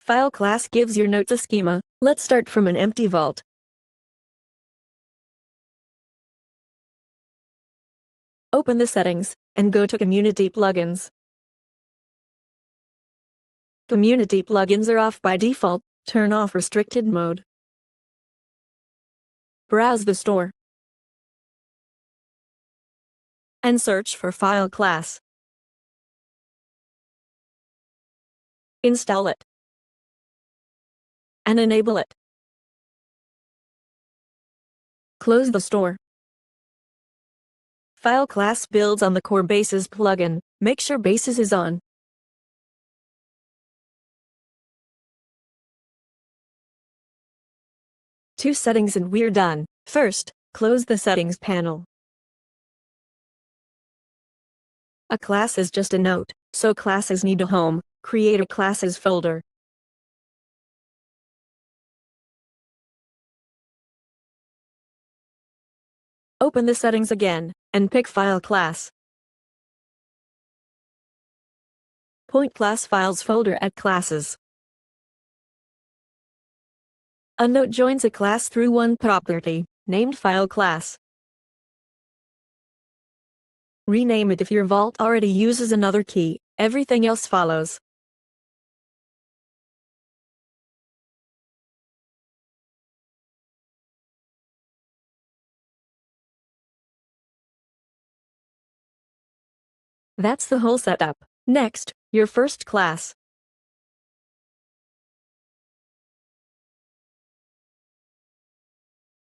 Fileclass gives your notes a schema. Let's start from an empty vault. Open the settings, and go to Community Plugins. Community plugins are off by default. Turn off restricted mode. Browse the store and search for Fileclass. Install it and enable it. Close the store. Fileclass builds on the core Bases plugin. Make sure Bases is on. Two settings and we're done. First, close the settings panel. A class is just a note, so classes need a home. Create a classes folder. Open the settings again, and pick Fileclass. Point class files folder at classes. A note joins a class through one property, named Fileclass. Rename it if your vault already uses another key. Everything else follows. That's the whole setup. Next, your first class.